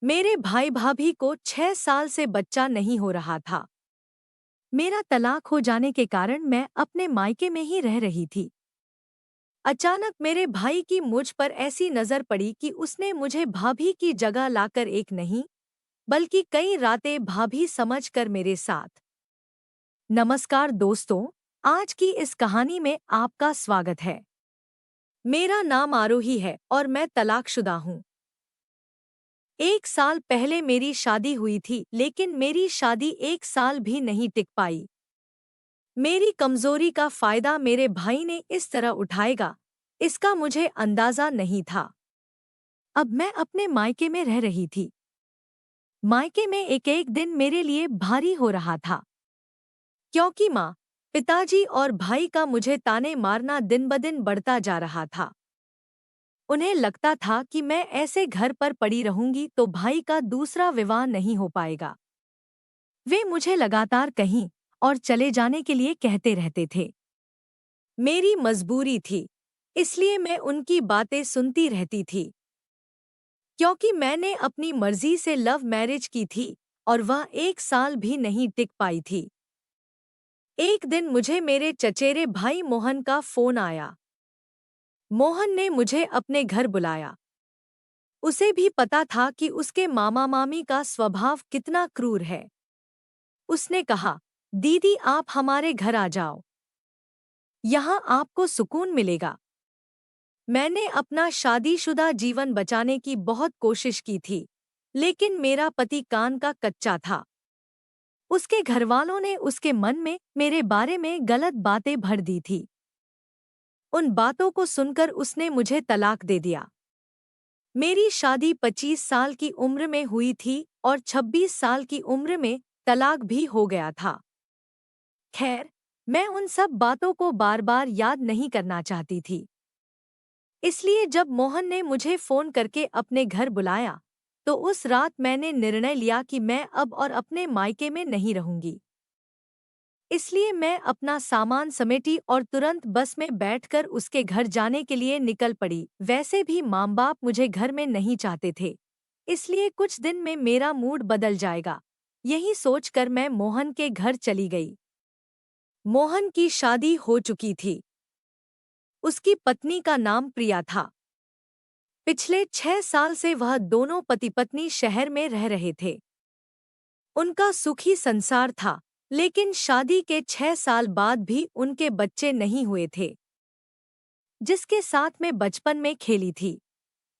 मेरे भाई भाभी को 6 साल से बच्चा नहीं हो रहा था। मेरा तलाक हो जाने के कारण मैं अपने मायके में ही रह रही थी। अचानक मेरे भाई की मुझ पर ऐसी नजर पड़ी कि उसने मुझे भाभी की जगह लाकर एक नहीं बल्कि कई रातें भाभी समझकर मेरे साथ। नमस्कार दोस्तों, आज की इस कहानी में आपका स्वागत है। मेरा नाम आरोही है और मैं तलाकशुदा हूँ। 1 साल पहले मेरी शादी हुई थी, लेकिन मेरी शादी 1 साल भी नहीं टिक पाई। मेरी कमजोरी का फायदा मेरे भाई ने इस तरह उठाएगा, इसका मुझे अंदाजा नहीं था। अब मैं अपने मायके में रह रही थी। मायके में एक एक दिन मेरे लिए भारी हो रहा था, क्योंकि माँ, पिताजी और भाई का मुझे ताने मारना दिन ब दिन बढ़ता जा रहा था। उन्हें लगता था कि मैं ऐसे घर पर पड़ी रहूंगी तो भाई का दूसरा विवाह नहीं हो पाएगा। वे मुझे लगातार कहीं और चले जाने के लिए कहते रहते थे। मेरी मजबूरी थी, इसलिए मैं उनकी बातें सुनती रहती थी। क्योंकि मैंने अपनी मर्जी से लव मैरिज की थी और वह 1 साल भी नहीं टिक पाई थी। एक दिन मुझे मेरे चचेरे भाई मोहन का फोन आया। मोहन ने मुझे अपने घर बुलाया। उसे भी पता था कि उसके मामा मामी का स्वभाव कितना क्रूर है। उसने कहा, दीदी आप हमारे घर आ जाओ, यहाँ आपको सुकून मिलेगा। मैंने अपना शादीशुदा जीवन बचाने की बहुत कोशिश की थी, लेकिन मेरा पति कान का कच्चा था। उसके घरवालों ने उसके मन में मेरे बारे में गलत बातें भर दी थी। उन बातों को सुनकर उसने मुझे तलाक दे दिया। मेरी शादी 25 साल की उम्र में हुई थी और 26 साल की उम्र में तलाक भी हो गया था। खैर, मैं उन सब बातों को बार बार याद नहीं करना चाहती थी। इसलिए जब मोहन ने मुझे फोन करके अपने घर बुलाया, तो उस रात मैंने निर्णय लिया कि मैं अब और अपने मायके में नहीं रहूंगी। इसलिए मैं अपना सामान समेटी और तुरंत बस में बैठकर उसके घर जाने के लिए निकल पड़ी। वैसे भी माँ बाप मुझे घर में नहीं चाहते थे, इसलिए कुछ दिन में मेरा मूड बदल जाएगा, यही सोचकर मैं मोहन के घर चली गई। मोहन की शादी हो चुकी थी। उसकी पत्नी का नाम प्रिया था। पिछले 6 साल से वह दोनों पति पत्नी शहर में रह रहे थे। उनका सुखी संसार था, लेकिन शादी के 6 साल बाद भी उनके बच्चे नहीं हुए थे। जिसके साथ मैं बचपन में खेली थी,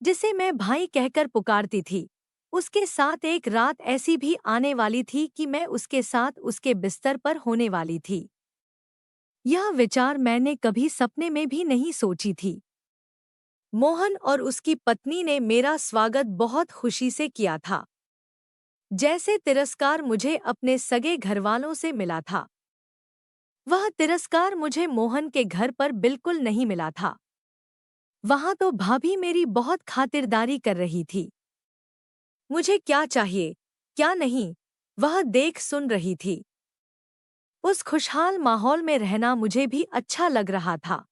जिसे मैं भाई कहकर पुकारती थी, उसके साथ एक रात ऐसी भी आने वाली थी कि मैं उसके साथ उसके बिस्तर पर होने वाली थी। यह विचार मैंने कभी सपने में भी नहीं सोची थी। मोहन और उसकी पत्नी ने मेरा स्वागत बहुत खुशी से किया था। जैसे तिरस्कार मुझे अपने सगे घरवालों से मिला था, वह तिरस्कार मुझे मोहन के घर पर बिल्कुल नहीं मिला था। वहां तो भाभी मेरी बहुत खातिरदारी कर रही थी। मुझे क्या चाहिए, क्या नहीं, वह देख सुन रही थी। उस खुशहाल माहौल में रहना मुझे भी अच्छा लग रहा था।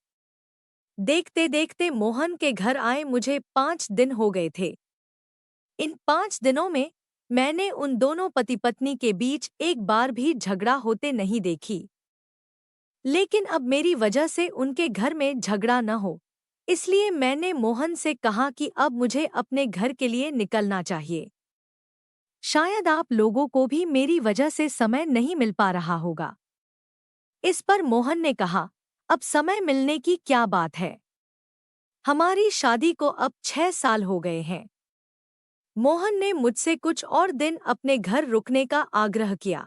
देखते देखते मोहन के घर आए मुझे 5 दिन हो गए थे। इन 5 दिनों में मैंने उन दोनों पति पत्नी के बीच एक बार भी झगड़ा होते नहीं देखी। लेकिन अब मेरी वजह से उनके घर में झगड़ा न हो, इसलिए मैंने मोहन से कहा कि अब मुझे अपने घर के लिए निकलना चाहिए। शायद आप लोगों को भी मेरी वजह से समय नहीं मिल पा रहा होगा। इस पर मोहन ने कहा, अब समय मिलने की क्या बात है, हमारी शादी को अब 6 साल हो गए हैं। मोहन ने मुझसे कुछ और दिन अपने घर रुकने का आग्रह किया,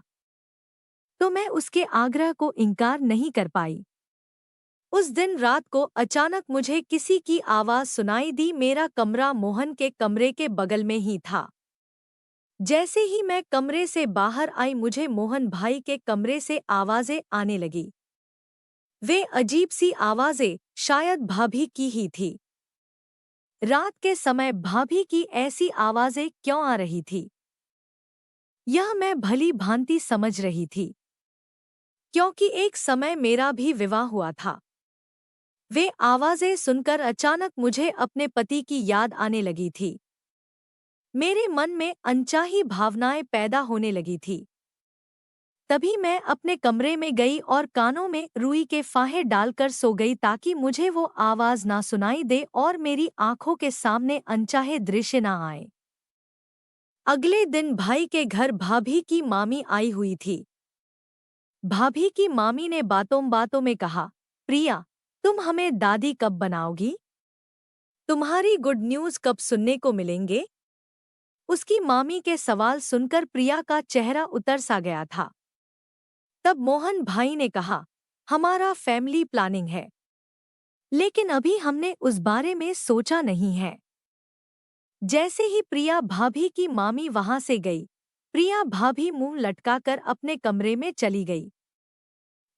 तो मैं उसके आग्रह को इनकार नहीं कर पाई। उस दिन रात को अचानक मुझे किसी की आवाज सुनाई दी। मेरा कमरा मोहन के कमरे के बगल में ही था। जैसे ही मैं कमरे से बाहर आई, मुझे मोहन भाई के कमरे से आवाजें आने लगी। वे अजीब सी आवाजें शायद भाभी की ही थी। रात के समय भाभी की ऐसी आवाजें क्यों आ रही थी, यह मैं भली भांति समझ रही थी, क्योंकि एक समय मेरा भी विवाह हुआ था। वे आवाजें सुनकर अचानक मुझे अपने पति की याद आने लगी थी। मेरे मन में अनचाही भावनाएं पैदा होने लगी थी। तभी मैं अपने कमरे में गई और कानों में रुई के फाहे डालकर सो गई ताकि मुझे वो आवाज ना सुनाई दे और मेरी आंखों के सामने अनचाहे दृश्य ना आए। अगले दिन भाई के घर भाभी की मामी आई हुई थी। भाभी की मामी ने बातों बातों में कहा, प्रिया, तुम हमें दादी कब बनाओगी? तुम्हारी गुड न्यूज कब सुनने को मिलेंगे? उसकी मामी के सवाल सुनकर प्रिया का चेहरा उतर सा गया था। तब मोहन भाई ने कहा, हमारा फैमिली प्लानिंग है, लेकिन अभी हमने उस बारे में सोचा नहीं है। जैसे ही प्रिया भाभी की मामी वहां से गई, प्रिया भाभी मुंह लटकाकर अपने कमरे में चली गई।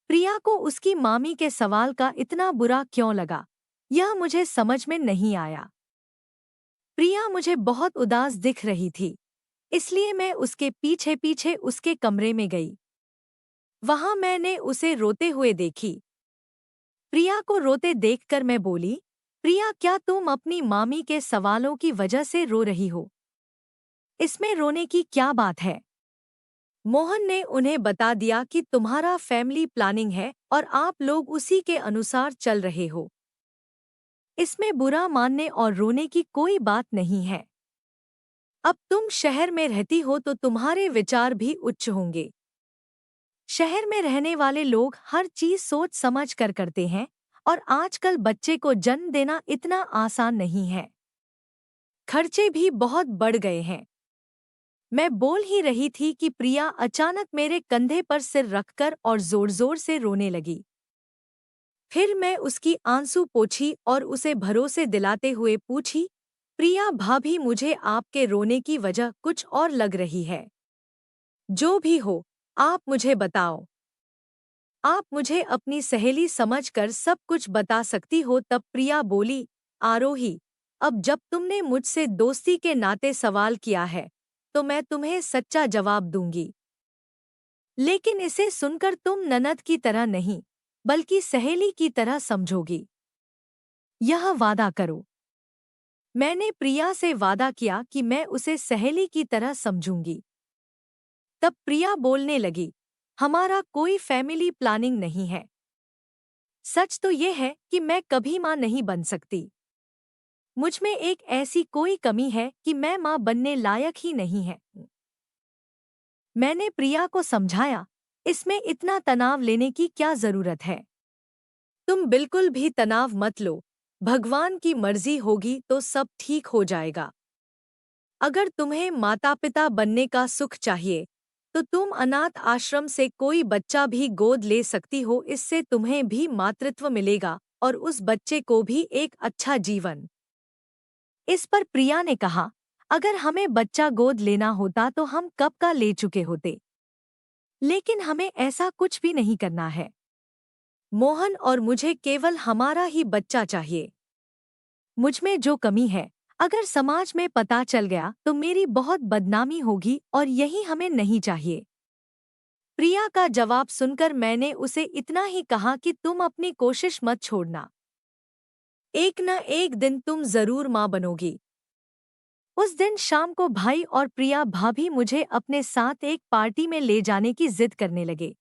प्रिया को उसकी मामी के सवाल का इतना बुरा क्यों लगा, यह मुझे समझ में नहीं आया। प्रिया मुझे बहुत उदास दिख रही थी, इसलिए मैं उसके पीछे पीछे उसके कमरे में गई। वहां मैंने उसे रोते हुए देखी। प्रिया को रोते देखकर मैं बोली, प्रिया, क्या तुम अपनी मामी के सवालों की वजह से रो रही हो? इसमें रोने की क्या बात है? मोहन ने उन्हें बता दिया कि तुम्हारा फैमिली प्लानिंग है और आप लोग उसी के अनुसार चल रहे हो। इसमें बुरा मानने और रोने की कोई बात नहीं है। अब तुम शहर में रहती हो तो तुम्हारे विचार भी उच्च होंगे। शहर में रहने वाले लोग हर चीज सोच समझ कर करते हैं और आजकल बच्चे को जन्म देना इतना आसान नहीं है। खर्चे भी बहुत बढ़ गए हैं। मैं बोल ही रही थी कि प्रिया अचानक मेरे कंधे पर सिर रखकर और जोर-जोर से रोने लगी। फिर मैं उसकी आंसू पोंछी और उसे भरोसे दिलाते हुए पूछी, प्रिया भाभी, मुझे आपके रोने की वजह कुछ और लग रही है। जो भी हो, आप मुझे बताओ। आप मुझे अपनी सहेली समझकर सब कुछ बता सकती हो। तब प्रिया बोली, आरोही, अब जब तुमने मुझसे दोस्ती के नाते सवाल किया है, तो मैं तुम्हें सच्चा जवाब दूंगी। लेकिन इसे सुनकर तुम ननद की तरह नहीं, बल्कि सहेली की तरह समझोगी। यह वादा करो। मैंने प्रिया से वादा किया कि मैं उसे सहेली की तरह समझूंगी। तब प्रिया बोलने लगी, हमारा कोई फैमिली प्लानिंग नहीं है। सच तो ये है कि मैं कभी मां नहीं बन सकती। मुझमें एक ऐसी कोई कमी है कि मैं मां बनने लायक ही नहीं है। मैंने प्रिया को समझाया, इसमें इतना तनाव लेने की क्या जरूरत है? तुम बिल्कुल भी तनाव मत लो। भगवान की मर्जी होगी तो सब ठीक हो जाएगा। अगर तुम्हें माता पिता बनने का सुख चाहिए, तो तुम अनाथ आश्रम से कोई बच्चा भी गोद ले सकती हो। इससे तुम्हें भी मातृत्व मिलेगा और उस बच्चे को भी एक अच्छा जीवन। इस पर प्रिया ने कहा, अगर हमें बच्चा गोद लेना होता तो हम कब का ले चुके होते। लेकिन हमें ऐसा कुछ भी नहीं करना है। मोहन और मुझे केवल हमारा ही बच्चा चाहिए। मुझमें जो कमी है, अगर समाज में पता चल गया तो मेरी बहुत बदनामी होगी और यही हमें नहीं चाहिए। प्रिया का जवाब सुनकर मैंने उसे इतना ही कहा कि तुम अपनी कोशिश मत छोड़ना। एक न एक दिन तुम जरूर मां बनोगी। उस दिन शाम को भाई और प्रिया भाभी मुझे अपने साथ एक पार्टी में ले जाने की जिद करने लगे।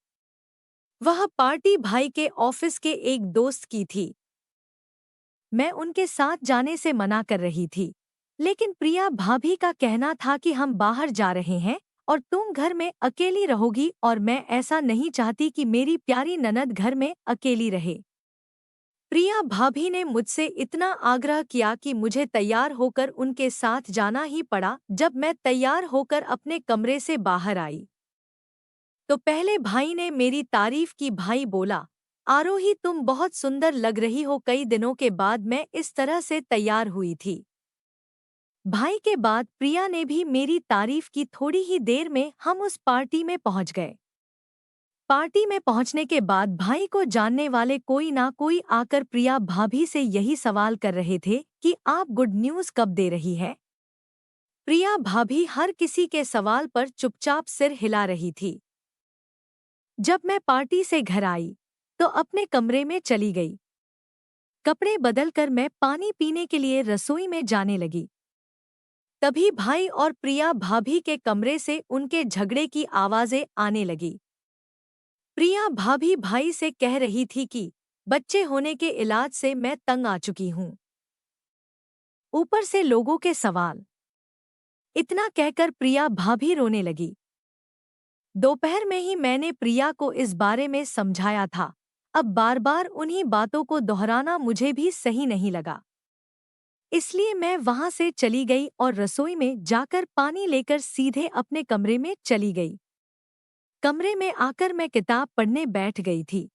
वह पार्टी भाई के ऑफिस के एक दोस्त की थी। मैं उनके साथ जाने से मना कर रही थी, लेकिन प्रिया भाभी का कहना था कि हम बाहर जा रहे हैं और तुम घर में अकेली रहोगी और मैं ऐसा नहीं चाहती कि मेरी प्यारी ननद घर में अकेली रहे। प्रिया भाभी ने मुझसे इतना आग्रह किया कि मुझे तैयार होकर उनके साथ जाना ही पड़ा। जब मैं तैयार होकर अपने कमरे से बाहर आई, तो पहले भाई ने मेरी तारीफ की। भाई बोला, आरोही, तुम बहुत सुंदर लग रही हो। कई दिनों के बाद मैं इस तरह से तैयार हुई थी। भाई के बाद प्रिया ने भी मेरी तारीफ की। थोड़ी ही देर में हम उस पार्टी में पहुंच गए। पार्टी में पहुंचने के बाद भाई को जानने वाले कोई ना कोई आकर प्रिया भाभी से यही सवाल कर रहे थे कि आप गुड न्यूज कब दे रही है। प्रिया भाभी हर किसी के सवाल पर चुपचाप सिर हिला रही थी। जब मैं पार्टी से घर आई, तो अपने कमरे में चली गई। कपड़े बदलकर मैं पानी पीने के लिए रसोई में जाने लगी। तभी भाई और प्रिया भाभी के कमरे से उनके झगड़े की आवाजें आने लगी। प्रिया भाभी भाई से कह रही थी कि बच्चे होने के इलाज से मैं तंग आ चुकी हूँ, ऊपर से लोगों के सवाल। इतना कहकर प्रिया भाभी रोने लगी। दोपहर में ही मैंने प्रिया को इस बारे में समझाया था। अब बार बार उन्हीं बातों को दोहराना मुझे भी सही नहीं लगा। इसलिए मैं वहां से चली गई और रसोई में जाकर पानी लेकर सीधे अपने कमरे में चली गई। कमरे में आकर मैं किताब पढ़ने बैठ गई थी।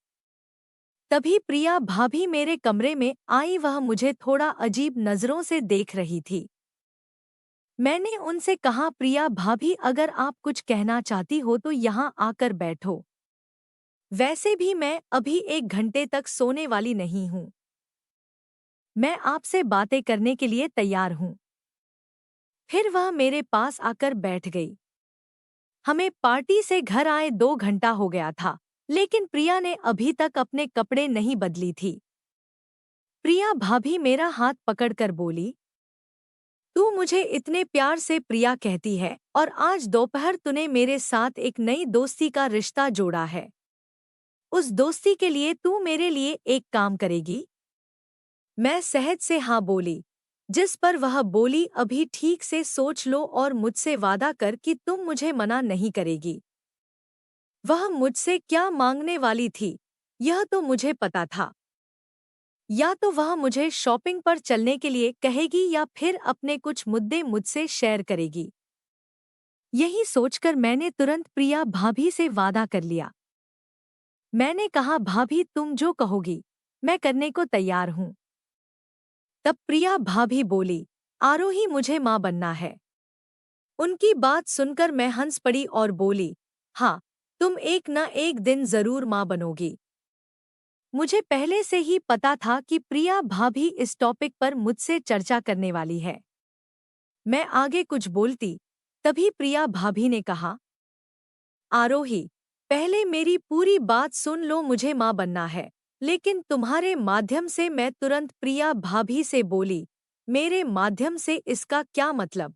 तभी प्रिया भाभी मेरे कमरे में आई। वह मुझे थोड़ा अजीब नजरों से देख रही थी। मैंने उनसे कहा, प्रिया भाभी, अगर आप कुछ कहना चाहती हो तो यहाँ आकर बैठो। वैसे भी मैं अभी 1 घंटे तक सोने वाली नहीं हूँ। मैं आपसे बातें करने के लिए तैयार हूँ। फिर वह मेरे पास आकर बैठ गई। हमें पार्टी से घर आए 2 घंटा हो गया था, लेकिन प्रिया ने अभी तक अपने कपड़े नहीं बदली थी। प्रिया भाभी मेरा हाथ पकड़कर बोली, तू मुझे इतने प्यार से प्रिया कहती है और आज दोपहर तूने मेरे साथ एक नई दोस्ती का रिश्ता जोड़ा है। उस दोस्ती के लिए तू मेरे लिए एक काम करेगी? मैं सहज से हाँ बोली, जिस पर वह बोली, अभी ठीक से सोच लो और मुझसे वादा कर कि तुम मुझे मना नहीं करेगी। वह मुझसे क्या मांगने वाली थी, यह तो मुझे पता था। या तो वह मुझे शॉपिंग पर चलने के लिए कहेगी या फिर अपने कुछ मुद्दे मुझसे शेयर करेगी। यही सोचकर मैंने तुरंत प्रिया भाभी से वादा कर लिया। मैंने कहा, भाभी तुम जो कहोगी मैं करने को तैयार हूँ। तब प्रिया भाभी बोली, आरोही, मुझे माँ बनना है। उनकी बात सुनकर मैं हंस पड़ी और बोली, हाँ, तुम एक न एक दिन जरूर माँ बनोगी। मुझे पहले से ही पता था कि प्रिया भाभी इस टॉपिक पर मुझसे चर्चा करने वाली है। मैं आगे कुछ बोलती, तभी प्रिया भाभी ने कहा, आरोही, पहले मेरी पूरी बात सुन लो। मुझे माँ बनना है, लेकिन तुम्हारे माध्यम से। मैं तुरंत प्रिया भाभी से बोली, मेरे माध्यम से इसका क्या मतलब?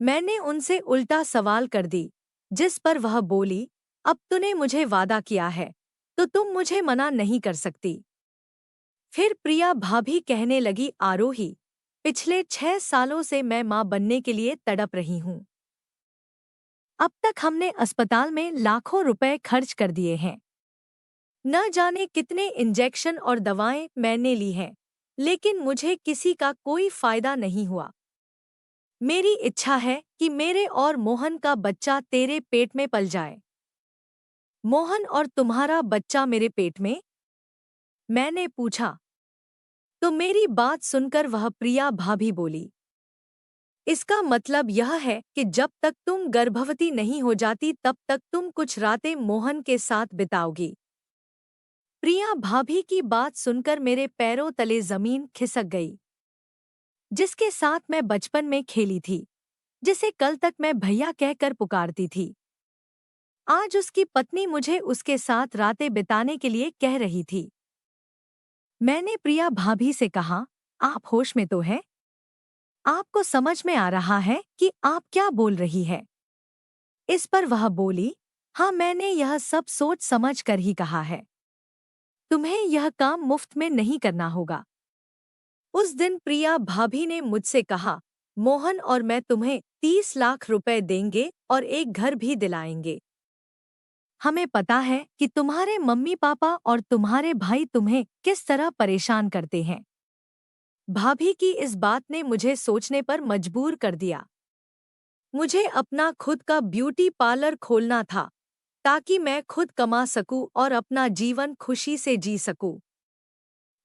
मैंने उनसे उल्टा सवाल कर दी, जिस पर वह बोली, अब तूने मुझे वादा किया है तो तुम मुझे मना नहीं कर सकती। फिर प्रिया भाभी कहने लगी, आरोही, पिछले 6 सालों से मैं माँ बनने के लिए तड़प रही हूँ। अब तक हमने अस्पताल में लाखों रुपए खर्च कर दिए हैं। न जाने कितने इंजेक्शन और दवाएं मैंने ली हैं, लेकिन मुझे किसी का कोई फायदा नहीं हुआ। मेरी इच्छा है कि मेरे और मोहन का बच्चा तेरे पेट में पल जाए। मोहन और तुम्हारा बच्चा मेरे पेट में? मैंने पूछा। तो मेरी बात सुनकर वह प्रिया भाभी बोली, इसका मतलब यह है कि जब तक तुम गर्भवती नहीं हो जाती तब तक तुम कुछ रातें मोहन के साथ बिताओगी। प्रिया भाभी की बात सुनकर मेरे पैरों तले जमीन खिसक गई। जिसके साथ मैं बचपन में खेली थी, जिसे कल तक मैं भैया कहकर पुकारती थी, आज उसकी पत्नी मुझे उसके साथ रातें बिताने के लिए कह रही थी। मैंने प्रिया भाभी से कहा, आप होश में तो हैं? आपको समझ में आ रहा है कि आप क्या बोल रही है? इस पर वह बोली, हाँ, मैंने यह सब सोच समझ कर ही कहा है। तुम्हें यह काम मुफ्त में नहीं करना होगा। उस दिन प्रिया भाभी ने मुझसे कहा, मोहन और मैं तुम्हें 30 लाख रुपए देंगे और एक घर भी दिलाएंगे। हमें पता है कि तुम्हारे मम्मी पापा और तुम्हारे भाई तुम्हें किस तरह परेशान करते हैं। भाभी की इस बात ने मुझे सोचने पर मजबूर कर दिया। मुझे अपना खुद का ब्यूटी पार्लर खोलना था, ताकि मैं खुद कमा सकूं और अपना जीवन खुशी से जी सकूं।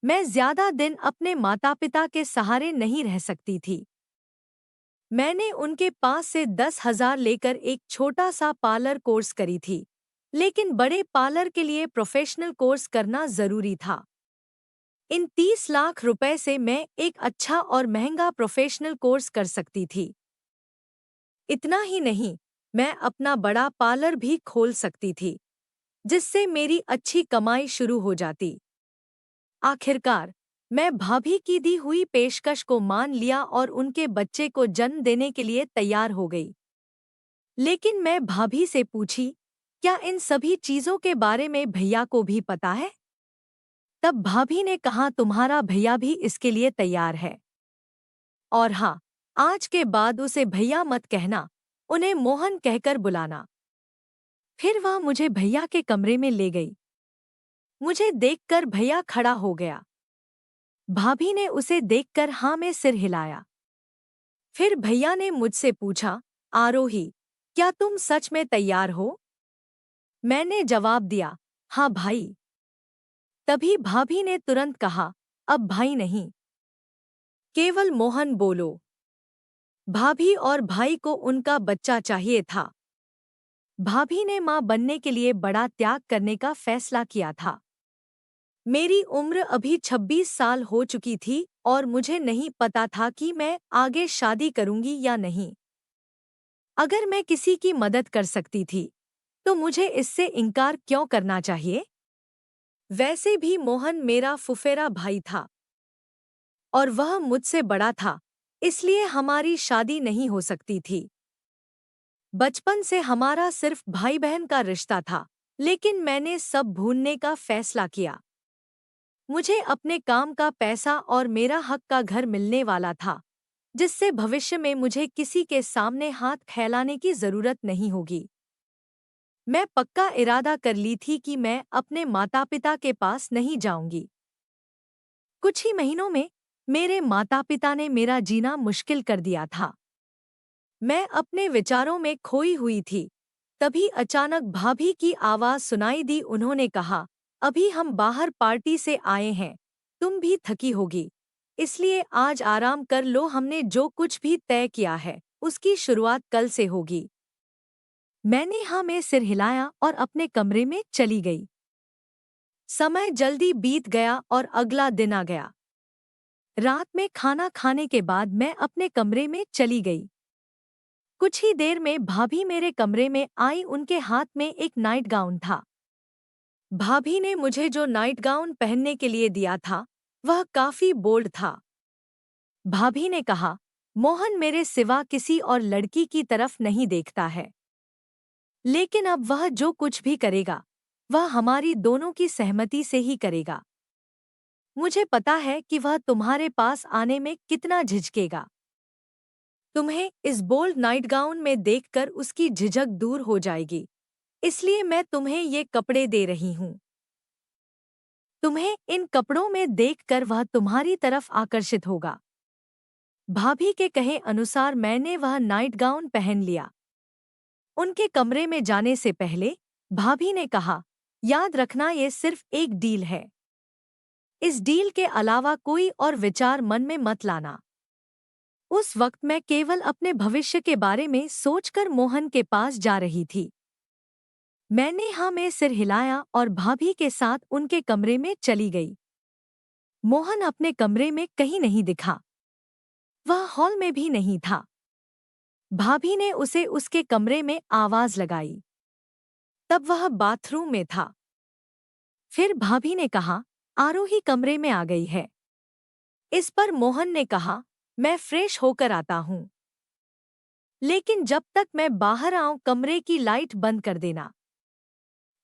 मैं ज्यादा दिन अपने माता पिता के सहारे नहीं रह सकती थी। मैंने उनके पास से 10,000 लेकर एक छोटा सा पार्लर कोर्स करी थी, लेकिन बड़े पार्लर के लिए प्रोफेशनल कोर्स करना जरूरी था। इन 30 लाख रुपए से मैं एक अच्छा और महंगा प्रोफेशनल कोर्स कर सकती थी। इतना ही नहीं, मैं अपना बड़ा पार्लर भी खोल सकती थी, जिससे मेरी अच्छी कमाई शुरू हो जाती। आखिरकार मैं भाभी की दी हुई पेशकश को मान लिया और उनके बच्चे को जन्म देने के लिए तैयार हो गई। लेकिन मैं भाभी से पूछी, क्या इन सभी चीजों के बारे में भैया को भी पता है? तब भाभी ने कहा, तुम्हारा भैया भी इसके लिए तैयार है। और हाँ, आज के बाद उसे भैया मत कहना, उन्हें मोहन कहकर बुलाना। फिर वह मुझे भैया के कमरे में ले गई। मुझे देखकर भैया खड़ा हो गया। भाभी ने उसे देखकर हाँ में सिर हिलाया। फिर भैया ने मुझसे पूछा, आरोही, क्या तुम सच में तैयार हो? मैंने जवाब दिया, हाँ भाई। तभी भाभी ने तुरंत कहा, अब भाई नहीं, केवल मोहन बोलो। भाभी और भाई को उनका बच्चा चाहिए था। भाभी ने मां बनने के लिए बड़ा त्याग करने का फैसला किया था। मेरी उम्र अभी 26 साल हो चुकी थी और मुझे नहीं पता था कि मैं आगे शादी करूंगी या नहीं। अगर मैं किसी की मदद कर सकती थी, तो मुझे इससे इनकार क्यों करना चाहिए? वैसे भी मोहन मेरा फुफेरा भाई था और वह मुझसे बड़ा था, इसलिए हमारी शादी नहीं हो सकती थी। बचपन से हमारा सिर्फ भाई बहन का रिश्ता था, लेकिन मैंने सब भूलने का फैसला किया। मुझे अपने काम का पैसा और मेरा हक का घर मिलने वाला था, जिससे भविष्य में मुझे किसी के सामने हाथ फैलाने की जरूरत नहीं होगी। मैं पक्का इरादा कर ली थी कि मैं अपने माता पिता के पास नहीं जाऊंगी। कुछ ही महीनों में मेरे माता पिता ने मेरा जीना मुश्किल कर दिया था। मैं अपने विचारों में खोई हुई थी। तभी अचानक भाभी की आवाज सुनाई दी। उन्होंने कहा, अभी हम बाहर पार्टी से आए हैं, तुम भी थकी होगी, इसलिए आज आराम कर लो। हमने जो कुछ भी तय किया है, उसकी शुरुआत कल से होगी। मैंने हाँ में सिर हिलाया और अपने कमरे में चली गई। समय जल्दी बीत गया और अगला दिन आ गया। रात में खाना खाने के बाद मैं अपने कमरे में चली गई। कुछ ही देर में भाभी मेरे कमरे में आई। उनके हाथ में एक नाइट गाउन था। भाभी ने मुझे जो नाइट गाउन पहनने के लिए दिया था, वह काफी बोल्ड था। भाभी ने कहा, मोहन मेरे सिवा किसी और लड़की की तरफ नहीं देखता है, लेकिन अब वह जो कुछ भी करेगा, वह हमारी दोनों की सहमति से ही करेगा। मुझे पता है कि वह तुम्हारे पास आने में कितना झिझकेगा। तुम्हें इस बोल्ड नाइट गाउन में देखकर उसकी झिझक दूर हो जाएगी, इसलिए मैं तुम्हें ये कपड़े दे रही हूँ। तुम्हें इन कपड़ों में देखकर वह तुम्हारी तरफ आकर्षित होगा। भाभी के कहे अनुसार मैंने वह नाइट गाउन पहन लिया। उनके कमरे में जाने से पहले भाभी ने कहा, याद रखना, ये सिर्फ एक डील है। इस डील के अलावा कोई और विचार मन में मत लाना। उस वक्त मैं केवल अपने भविष्य के बारे में सोचकर मोहन के पास जा रही थी। मैंने हाँ में सिर हिलाया और भाभी के साथ उनके कमरे में चली गई। मोहन अपने कमरे में कहीं नहीं दिखा। वह हॉल में भी नहीं था। भाभी ने उसे उसके कमरे में आवाज लगाई। तब वह बाथरूम में था। फिर भाभी ने कहा, आरोही कमरे में आ गई है। इस पर मोहन ने कहा, मैं फ्रेश होकर आता हूँ, लेकिन जब तक मैं बाहर आऊं कमरे की लाइट बंद कर देना।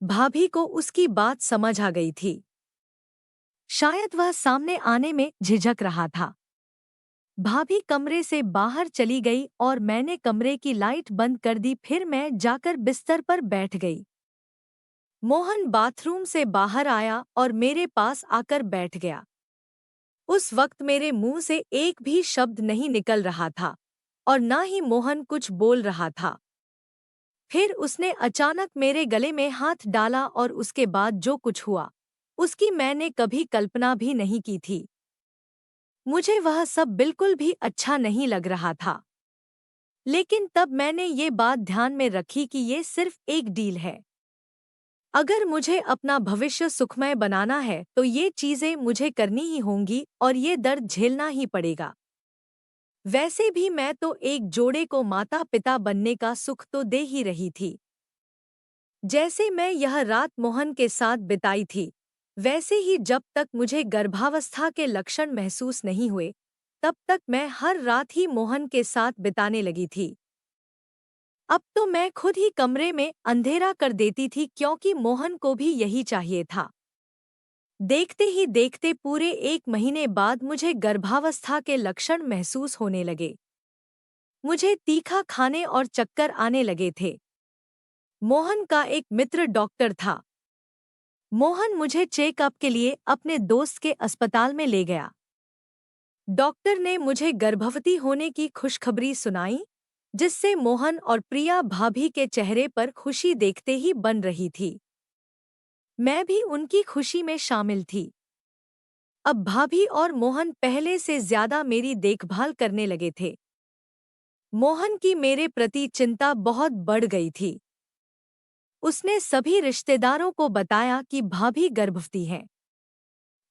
भाभी को उसकी बात समझ आ गई थी। शायद वह सामने आने में झिझक रहा था। भाभी कमरे से बाहर चली गई और मैंने कमरे की लाइट बंद कर दी। फिर मैं जाकर बिस्तर पर बैठ गई। मोहन बाथरूम से बाहर आया और मेरे पास आकर बैठ गया। उस वक्त मेरे मुंह से एक भी शब्द नहीं निकल रहा था और ना ही मोहन कुछ बोल रहा था। फिर उसने अचानक मेरे गले में हाथ डाला और उसके बाद जो कुछ हुआ, उसकी मैंने कभी कल्पना भी नहीं की थी। मुझे वह सब बिल्कुल भी अच्छा नहीं लग रहा था, लेकिन तब मैंने ये बात ध्यान में रखी कि ये सिर्फ एक डील है। अगर मुझे अपना भविष्य सुखमय बनाना है तो ये चीजें मुझे करनी ही होंगी और ये दर्द झेलना ही पड़ेगा। वैसे भी मैं तो एक जोड़े को माता पिता बनने का सुख तो दे ही रही थी। जैसे मैं यह रात मोहन के साथ बिताई थी, वैसे ही जब तक मुझे गर्भावस्था के लक्षण महसूस नहीं हुए, तब तक मैं हर रात ही मोहन के साथ बिताने लगी थी। अब तो मैं खुद ही कमरे में अंधेरा कर देती थी क्योंकि मोहन को भी यही चाहिए था। देखते ही देखते पूरे 1 महीने बाद मुझे गर्भावस्था के लक्षण महसूस होने लगे। मुझे तीखा खाने और चक्कर आने लगे थे। मोहन का एक मित्र डॉक्टर था। मोहन मुझे चेकअप के लिए अपने दोस्त के अस्पताल में ले गया। डॉक्टर ने मुझे गर्भवती होने की खुशखबरी सुनाई, जिससे मोहन और प्रिया भाभी के चेहरे पर खुशी देखते ही बन रही थी। मैं भी उनकी खुशी में शामिल थी। अब भाभी और मोहन पहले से ज्यादा मेरी देखभाल करने लगे थे। मोहन की मेरे प्रति चिंता बहुत बढ़ गई थी। उसने सभी रिश्तेदारों को बताया कि भाभी गर्भवती हैं।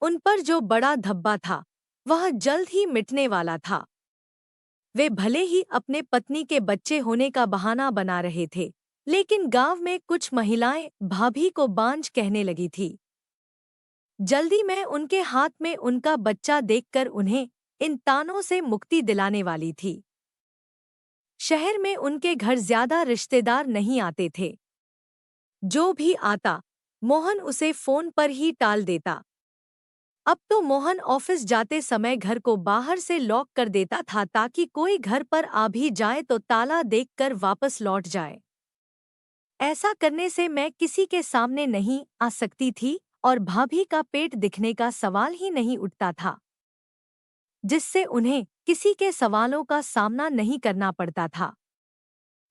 उन पर जो बड़ा धब्बा था, वह जल्द ही मिटने वाला था। वे भले ही अपने पत्नी के बच्चे होने का बहाना बना रहे थे, लेकिन गांव में कुछ महिलाएं भाभी को बांझ कहने लगी थी। जल्दी मैं उनके हाथ में उनका बच्चा देखकर उन्हें इन तानों से मुक्ति दिलाने वाली थी। शहर में उनके घर ज्यादा रिश्तेदार नहीं आते थे। जो भी आता, मोहन उसे फोन पर ही टाल देता। अब तो मोहन ऑफिस जाते समय घर को बाहर से लॉक कर देता था ताकि कोई घर पर आ भी जाए तो ताला देखकर वापस लौट जाए। ऐसा करने से मैं किसी के सामने नहीं आ सकती थी और भाभी का पेट दिखने का सवाल ही नहीं उठता था, जिससे उन्हें किसी के सवालों का सामना नहीं करना पड़ता था।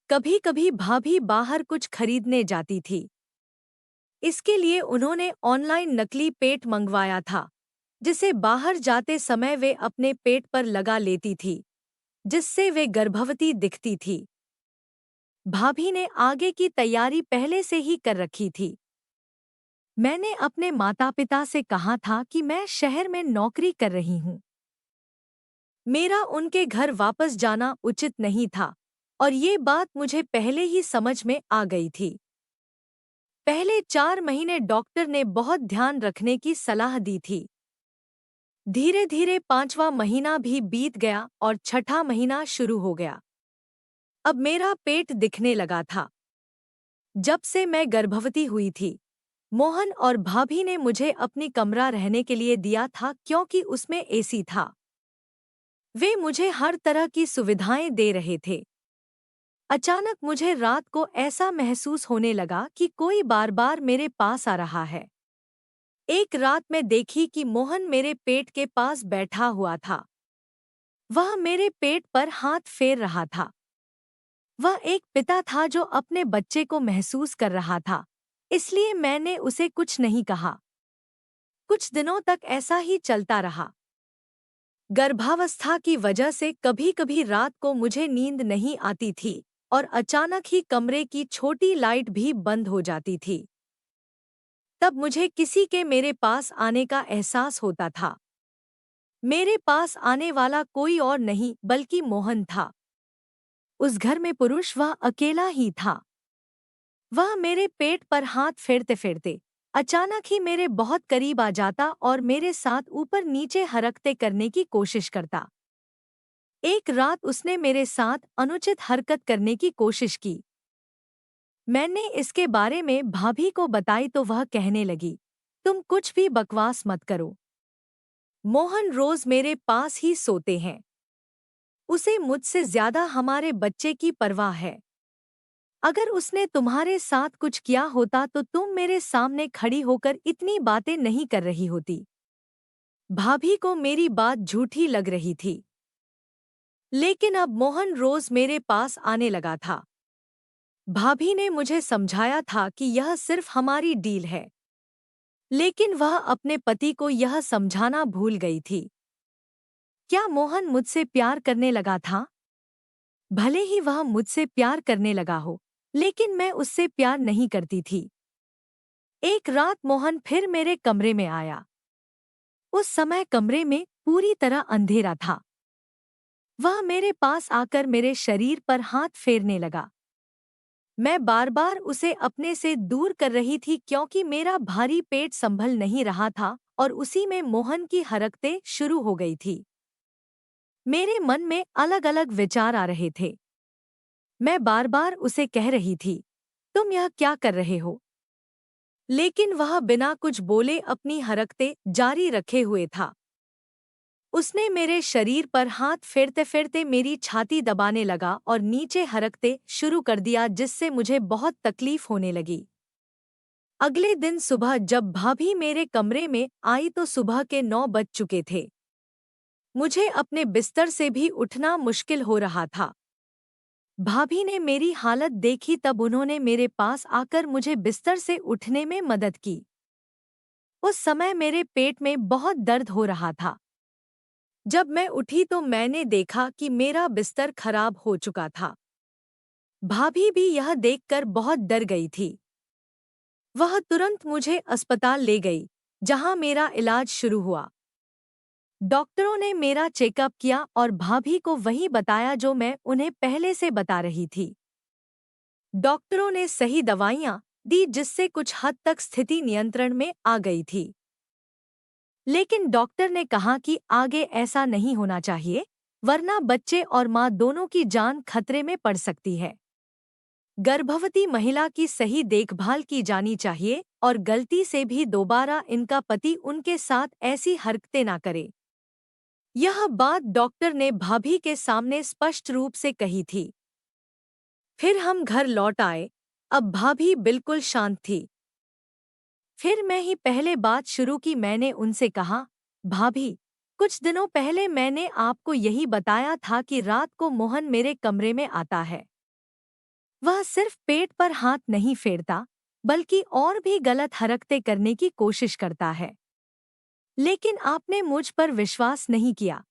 कभी कभी भाभी बाहर कुछ खरीदने जाती थी। इसके लिए उन्होंने ऑनलाइन नकली पेट मंगवाया था, जिसे बाहर जाते समय वे अपने पेट पर लगा लेती थी, जिससे वे गर्भवती दिखती थी। भाभी ने आगे की तैयारी पहले से ही कर रखी थी। मैंने अपने माता-पिता से कहा था कि मैं शहर में नौकरी कर रही हूँ। मेरा उनके घर वापस जाना उचित नहीं था और ये बात मुझे पहले ही समझ में आ गई थी। पहले 4 महीने डॉक्टर ने बहुत ध्यान रखने की सलाह दी थी। धीरे धीरे 5वां महीना भी बीत गया और 6ठा महीना शुरू हो गया। अब मेरा पेट दिखने लगा था। जब से मैं गर्भवती हुई थी, मोहन और भाभी ने मुझे अपनी कमरा रहने के लिए दिया था क्योंकि उसमें एसी था। वे मुझे हर तरह की सुविधाएं दे रहे थे। अचानक मुझे रात को ऐसा महसूस होने लगा कि कोई बार बार मेरे पास आ रहा है। एक रात में देखी कि मोहन मेरे पेट के पास बैठा हुआ था। वह मेरे पेट पर हाथ फेर रहा था। वह एक पिता था जो अपने बच्चे को महसूस कर रहा था, इसलिए मैंने उसे कुछ नहीं कहा। कुछ दिनों तक ऐसा ही चलता रहा। गर्भावस्था की वजह से कभी-कभी रात को मुझे नींद नहीं आती थी और अचानक ही कमरे की छोटी लाइट भी बंद हो जाती थी। तब मुझे किसी के मेरे पास आने का एहसास होता था। मेरे पास आने वाला कोई और नहीं बल्कि मोहन था। उस घर में पुरुष वह अकेला ही था। वह मेरे पेट पर हाथ फेरते फेरते अचानक ही मेरे बहुत करीब आ जाता और मेरे साथ ऊपर नीचे हरकते करने की कोशिश करता। एक रात उसने मेरे साथ अनुचित हरकत करने की कोशिश की। मैंने इसके बारे में भाभी को बताई तो वह कहने लगी, तुम कुछ भी बकवास मत करो। मोहन रोज मेरे पास ही सोते हैं। उसे मुझसे ज्यादा हमारे बच्चे की परवाह है। अगर उसने तुम्हारे साथ कुछ किया होता तो तुम मेरे सामने खड़ी होकर इतनी बातें नहीं कर रही होती। भाभी को मेरी बात झूठी लग रही थी। लेकिन अब मोहन रोज मेरे पास आने लगा था। भाभी ने मुझे समझाया था कि यह सिर्फ हमारी डील है, लेकिन वह अपने पति को यह समझाना भूल गई थी। क्या मोहन मुझसे प्यार करने लगा था? भले ही वह मुझसे प्यार करने लगा हो, लेकिन मैं उससे प्यार नहीं करती थी। एक रात मोहन फिर मेरे कमरे में आया। उस समय कमरे में पूरी तरह अंधेरा था। वह मेरे पास आकर मेरे शरीर पर हाथ फेरने लगा। मैं बार बार उसे अपने से दूर कर रही थी क्योंकि मेरा भारी पेट संभल नहीं रहा था और उसी में मोहन की हरकतें शुरू हो गई थी। मेरे मन में अलग अलग विचार आ रहे थे। मैं बार बार उसे कह रही थी, तुम यह क्या कर रहे हो? लेकिन वह बिना कुछ बोले अपनी हरकतें जारी रखे हुए था। उसने मेरे शरीर पर हाथ फेरते फेरते मेरी छाती दबाने लगा और नीचे हरकते शुरू कर दिया, जिससे मुझे बहुत तकलीफ होने लगी। अगले दिन सुबह जब भाभी मेरे कमरे में आई तो सुबह के 9 बज चुके थे। मुझे अपने बिस्तर से भी उठना मुश्किल हो रहा था। भाभी ने मेरी हालत देखी तब उन्होंने मेरे पास आकर मुझे बिस्तर से उठने में मदद की। उस समय मेरे पेट में बहुत दर्द हो रहा था। जब मैं उठी तो मैंने देखा कि मेरा बिस्तर खराब हो चुका था। भाभी भी यह देखकर बहुत डर गई थी। वह तुरंत मुझे अस्पताल ले गई, जहां मेरा इलाज शुरू हुआ। डॉक्टरों ने मेरा चेकअप किया और भाभी को वही बताया जो मैं उन्हें पहले से बता रही थी। डॉक्टरों ने सही दवाइयां दी, जिससे कुछ हद तक स्थिति नियंत्रण में आ गई थी। लेकिन डॉक्टर ने कहा कि आगे ऐसा नहीं होना चाहिए, वरना बच्चे और मां दोनों की जान खतरे में पड़ सकती है। गर्भवती महिला की सही देखभाल की जानी चाहिए और गलती से भी दोबारा इनका पति उनके साथ ऐसी हरकतें ना करे। यह बात डॉक्टर ने भाभी के सामने स्पष्ट रूप से कही थी। फिर हम घर लौट आए। अब भाभी बिल्कुल शांत थी। फिर मैं ही पहले बात शुरू की। मैंने उनसे कहा, भाभी, कुछ दिनों पहले मैंने आपको यही बताया था कि रात को मोहन मेरे कमरे में आता है। वह सिर्फ पेट पर हाथ नहीं फेरता, बल्कि और भी गलत हरकतें करने की कोशिश करता है। लेकिन आपने मुझ पर विश्वास नहीं किया।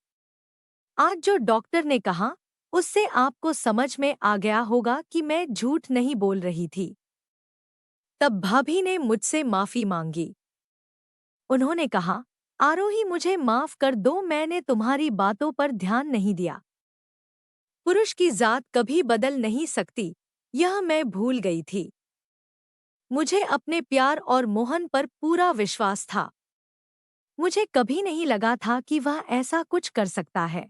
आज जो डॉक्टर ने कहा, उससे आपको समझ में आ गया होगा कि मैं झूठ नहीं बोल रही थी। तब भाभी ने मुझसे माफी मांगी। उन्होंने कहा, आरोही, मुझे माफ कर दो, मैंने तुम्हारी बातों पर ध्यान नहीं दिया। पुरुष की जात कभी बदल नहीं सकती, यह मैं भूल गई थी। मुझे अपने प्यार और मोहन पर पूरा विश्वास था। मुझे कभी नहीं लगा था कि वह ऐसा कुछ कर सकता है।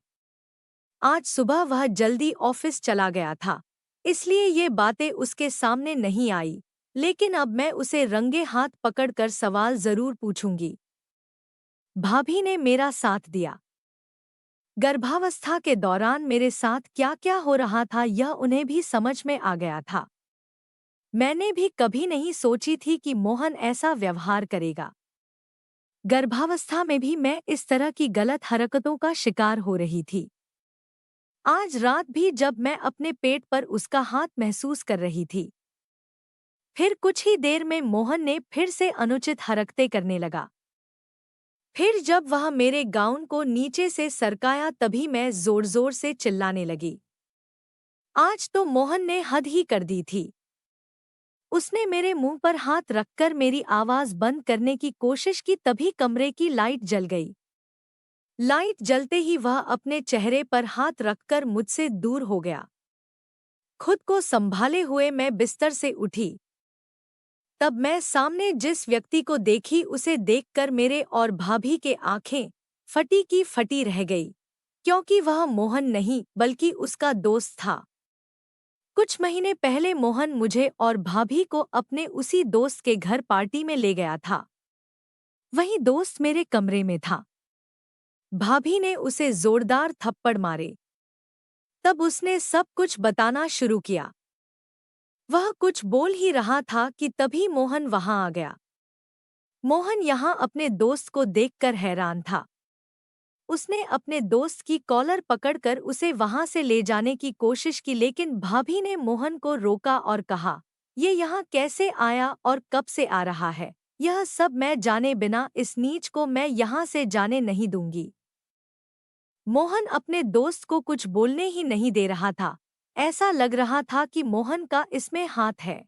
आज सुबह वह जल्दी ऑफिस चला गया था, इसलिए ये बातें उसके सामने नहीं आई, लेकिन अब मैं उसे रंगे हाथ पकड़कर सवाल जरूर पूछूंगी। भाभी ने मेरा साथ दिया। गर्भावस्था के दौरान मेरे साथ क्या क्या हो रहा था यह उन्हें भी समझ में आ गया था। मैंने भी कभी नहीं सोची थी कि मोहन ऐसा व्यवहार करेगा। गर्भावस्था में भी मैं इस तरह की गलत हरकतों का शिकार हो रही थी। आज रात भी जब मैं अपने पेट पर उसका हाथ महसूस कर रही थी, फिर कुछ ही देर में मोहन ने फिर से अनुचित हरकतें करने लगा। फिर जब वह मेरे गाउन को नीचे से सरकाया तभी मैं जोर जोर से चिल्लाने लगी। आज तो मोहन ने हद ही कर दी थी। उसने मेरे मुंह पर हाथ रखकर मेरी आवाज बंद करने की कोशिश की, तभी कमरे की लाइट जल गई। लाइट जलते ही वह अपने चेहरे पर हाथ रखकर मुझसे दूर हो गया। खुद को संभाले हुए मैं बिस्तर से उठी। तब मैं सामने जिस व्यक्ति को देखी उसे देखकर मेरे और भाभी के आंखें फटी की फटी रह गई, क्योंकि वह मोहन नहीं बल्कि उसका दोस्त था। कुछ महीने पहले मोहन मुझे और भाभी को अपने उसी दोस्त के घर पार्टी में ले गया था। वही दोस्त मेरे कमरे में था। भाभी ने उसे जोरदार थप्पड़ मारे। तब उसने सब कुछ बताना शुरू किया। वह कुछ बोल ही रहा था कि तभी मोहन वहां आ गया। मोहन यहाँ अपने दोस्त को देखकर हैरान था। उसने अपने दोस्त की कॉलर पकड़कर उसे वहां से ले जाने की कोशिश की, लेकिन भाभी ने मोहन को रोका और कहा, ये यहाँ कैसे आया और कब से आ रहा है, यह सब मैं जाने बिना इस नीच को मैं यहाँ से जाने नहीं दूंगी। मोहन अपने दोस्त को कुछ बोलने ही नहीं दे रहा था। ऐसा लग रहा था कि मोहन का इसमें हाथ है।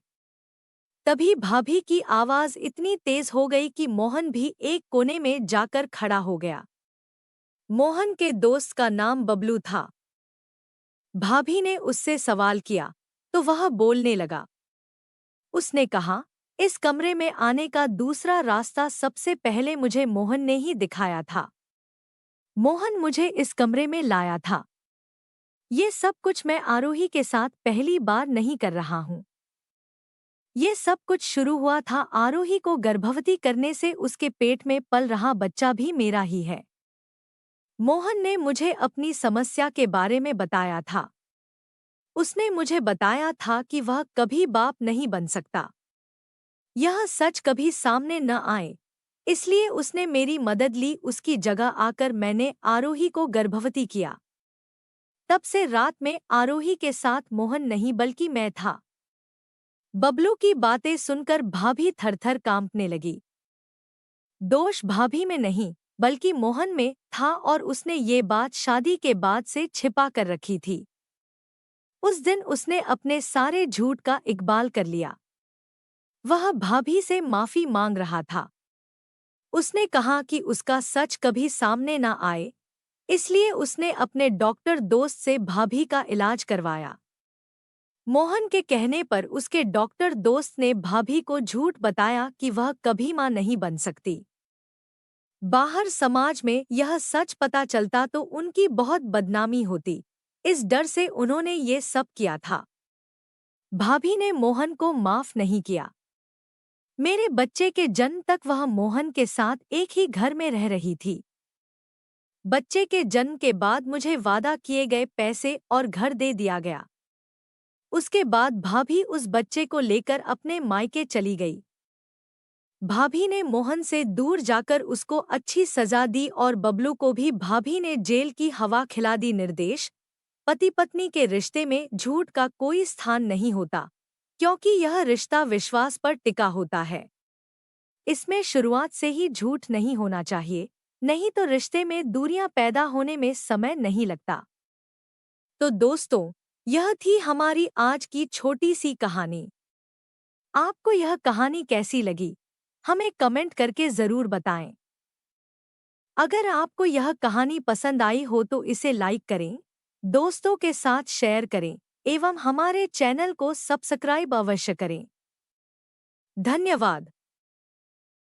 तभी भाभी की आवाज इतनी तेज हो गई कि मोहन भी एक कोने में जाकर खड़ा हो गया। मोहन के दोस्त का नाम बबलू था। भाभी ने उससे सवाल किया तो वह बोलने लगा। उसने कहा, इस कमरे में आने का दूसरा रास्ता सबसे पहले मुझे मोहन ने ही दिखाया था। मोहन मुझे इस कमरे में लाया था। ये सब कुछ मैं आरोही के साथ पहली बार नहीं कर रहा हूँ। ये सब कुछ शुरू हुआ था आरोही को गर्भवती करने से। उसके पेट में पल रहा बच्चा भी मेरा ही है। मोहन ने मुझे अपनी समस्या के बारे में बताया था। उसने मुझे बताया था कि वह कभी बाप नहीं बन सकता। यह सच कभी सामने न आए, इसलिए उसने मेरी मदद ली। उसकी जगह आकर मैंने आरोही को गर्भवती किया। तब से रात में आरोही के साथ मोहन नहीं बल्कि मैं था। बबलू की बातें सुनकर भाभी थरथर कांपने लगी। दोष भाभी में नहीं बल्कि मोहन में था और उसने ये बात शादी के बाद से छिपा कर रखी थी। उस दिन उसने अपने सारे झूठ का इकबाल कर लिया। वह भाभी से माफी मांग रहा था। उसने कहा कि उसका सच कभी सामने न आए, इसलिए उसने अपने डॉक्टर दोस्त से भाभी का इलाज करवाया। मोहन के कहने पर उसके डॉक्टर दोस्त ने भाभी को झूठ बताया कि वह कभी मां नहीं बन सकती। बाहर समाज में यह सच पता चलता तो उनकी बहुत बदनामी होती। इस डर से उन्होंने ये सब किया था। भाभी ने मोहन को माफ नहीं किया। मेरे बच्चे के जन्म तक वह मोहन के साथ एक ही घर में रह रही थी। बच्चे के जन्म के बाद मुझे वादा किए गए पैसे और घर दे दिया गया। उसके बाद भाभी उस बच्चे को लेकर अपने मायके चली गई। भाभी ने मोहन से दूर जाकर उसको अच्छी सजा दी और बबलू को भी भाभी ने जेल की हवा खिला दी। निर्देश, पति पत्नी के रिश्ते में झूठ का कोई स्थान नहीं होता, क्योंकि यह रिश्ता विश्वास पर टिका होता है। इसमें शुरुआत से ही झूठ नहीं होना चाहिए, नहीं तो रिश्ते में दूरियां पैदा होने में समय नहीं लगता। तो दोस्तों, यह थी हमारी आज की छोटी सी कहानी। आपको यह कहानी कैसी लगी, हमें कमेंट करके ज़रूर बताएं। अगर आपको यह कहानी पसंद आई हो तो इसे लाइक करें, दोस्तों के साथ शेयर करें एवं हमारे चैनल को सब्सक्राइब अवश्य करें। धन्यवाद।